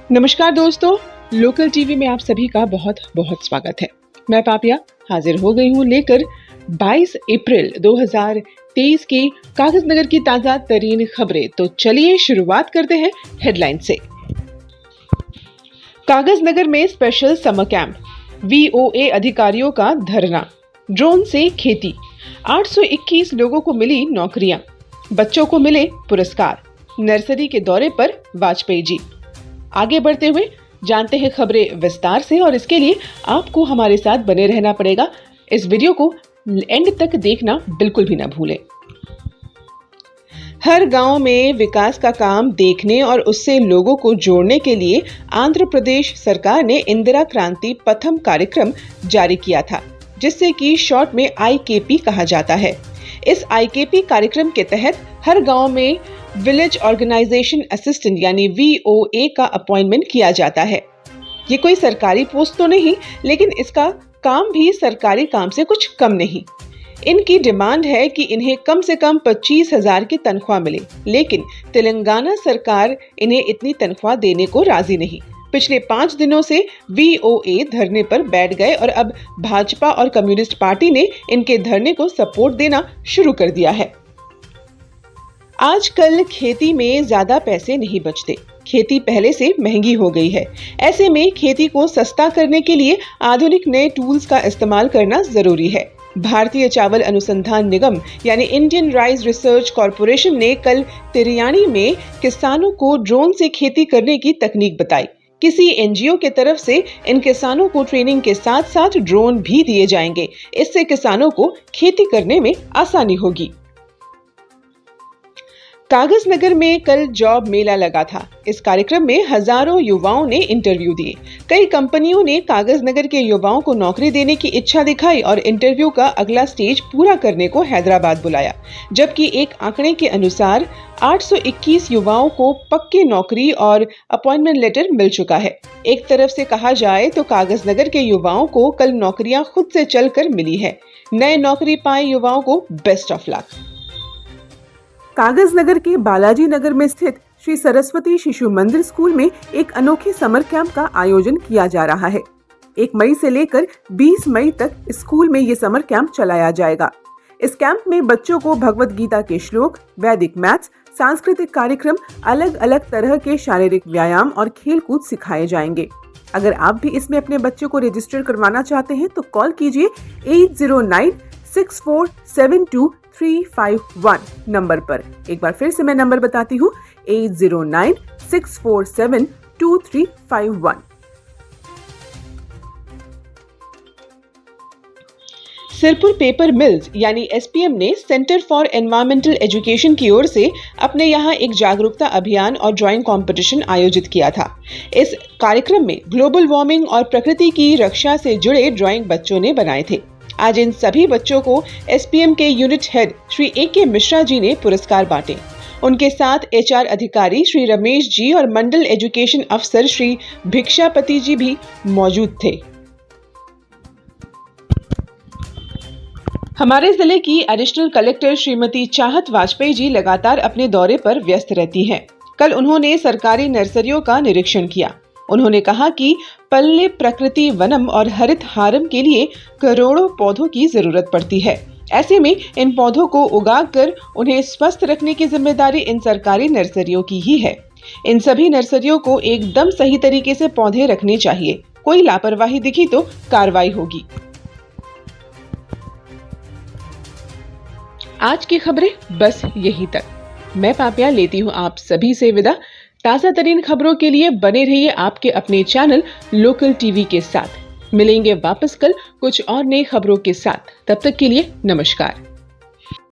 नमस्कार दोस्तों, local TV में आप सभी का बहुत बहुत स्वागत है। मैं पापिया हाजिर हो गई हूँ लेकर 22 अप्रैल 2023 के कागज नगर की ताजा तरीन खबरें। तो चलिए शुरुआत करते हैं हेडलाइन से। कागज नगर में स्पेशल समर कैंप, वीओए अधिकारियों का धरना, ड्रोन से खेती, 821 लोगों को मिली नौकरियां, बच्चों को मिले पुरस्कार, नर्सरी के दौरे पर वाजपेयी जी। आगे बढ़ते हुए जानते हैं खबरें विस्तार से, और इसके लिए आपको हमारे साथ बने रहना पड़ेगा। इस वीडियो को एंड तक देखना बिल्कुल भी ना भूलें। हर गांव में विकास का काम देखने और उससे लोगों को जोड़ने के लिए आंध्र प्रदेश सरकार ने इंदिरा क्रांति पथम कार्यक्रम जारी किया था, जिससे कि शॉर्ट में आईकेपी कहा जाता है। इस आईकेपी कार्यक्रम के तहत हर गांव में विलेज ऑर्गेनाइजेशन असिस्टेंट यानी वीओए का अपॉइंटमेंट किया जाता है। ये कोई सरकारी पोस्ट तो नहीं, लेकिन इसका काम भी सरकारी काम से कुछ कम नहीं। इनकी डिमांड है कि इन्हें कम से कम 25,000 की तनख्वाह मिले, लेकिन तेलंगाना सरकार इन्हें इतनी तनख्वाह देने को राजी नहीं। पिछले 5 दिनों से वीओए धरने पर बैठ गए और अब भाजपा और कम्युनिस्ट पार्टी ने इनके धरने को सपोर्ट देना शुरू कर दिया है। आजकल खेती में ज्यादा पैसे नहीं बचते, खेती पहले से महंगी हो गई है। ऐसे में खेती को सस्ता करने के लिए आधुनिक नए टूल्स का इस्तेमाल करना जरूरी है। भारतीय चावल अनुसंधान निगम यानी इंडियन राइस रिसर्च कॉर्पोरेशन ने कल तिरियानी में किसानों को ड्रोन से खेती करने की तकनीक बताई। किसी एनजीओ के तरफ से इन किसानों को ट्रेनिंग के साथ साथ ड्रोन भी दिए जाएंगे। इससे किसानों को खेती करने में आसानी होगी। कागज नगर में कल जॉब मेला लगा था। इस कार्यक्रम में हजारों युवाओं ने इंटरव्यू दिए। कई कंपनियों ने कागज नगर के युवाओं को नौकरी देने की इच्छा दिखाई और इंटरव्यू का अगला स्टेज पूरा करने को हैदराबाद बुलाया। जबकि एक आंकड़े के अनुसार 821 युवाओं को पक्की नौकरी और अपॉइंटमेंट लेटर मिल चुका है। एक तरफ से कहा जाए तो कागज नगर के युवाओं को कल नौकरियां खुद से चलकर मिली है। नए नौकरी पाए युवाओं को बेस्ट ऑफ लक। कागज नगर के बालाजी नगर में स्थित श्री सरस्वती शिशु मंदिर स्कूल में एक अनोखे समर कैंप का आयोजन किया जा रहा है। 1 मई से लेकर 20 मई तक स्कूल में ये समर कैंप चलाया जाएगा। इस कैंप में बच्चों को भगवत गीता के श्लोक, वैदिक मैथ्स, सांस्कृतिक कार्यक्रम, अलग अलग तरह के शारीरिक व्यायाम और खेल कूद सिखाए जाएंगे। अगर आप भी इसमें अपने बच्चों को रजिस्टर करवाना चाहते हैं तो कॉल कीजिए 8096472 नंबर पर। एक बार फिर से मैं नंबर बताती हूँ, 8096472 सिरपुर पेपर मिल्स यानी एसपीएम ने सेंटर फॉर एनवायरमेंटल एजुकेशन की ओर से अपने यहाँ एक जागरूकता अभियान और ड्राइंग कंपटीशन आयोजित किया था। इस कार्यक्रम में ग्लोबल वार्मिंग और प्रकृति की रक्षा से जुड़े ड्राइंग बच्चों ने बनाए थे। आज इन सभी बच्चों को एसपीएम के unit head Shri A K. Mishra ji ने पुरस्कार बांटे। उनके साथ एचआर अधिकारी श्री रमेश जी और मंडल एजुकेशन अफसर श्री भिक्षापति जी भी मौजूद थे। हमारे जिले की एडिशनल कलेक्टर श्रीमती चाहत वाजपेयी जी लगातार अपने दौरे पर व्यस्त रहती हैं। कल उन्होंने सरकारी नर्सरियों का निरीक्षण किया। उन्होंने कहा कि पल्ले प्रकृति वनम और हरित हारम के लिए करोड़ों पौधों की जरूरत पड़ती है। ऐसे में इन पौधों को उगाकर उन्हें स्वस्थ रखने की जिम्मेदारी इन सरकारी नर्सरियों की ही है। इन सभी नर्सरियों को एकदम सही तरीके से पौधे रखने चाहिए। कोई लापरवाही दिखी तो कार्रवाई होगी। आज की खबरें बस यहीं तक। मैं पापिया लेती हूँ आप सभी से विदा। ताजा तरीन खबरों के लिए बने रहिए आपके अपने चैनल लोकल टीवी के साथ। मिलेंगे वापस कल कुछ और नई खबरों के साथ। तब तक के लिए नमस्कार।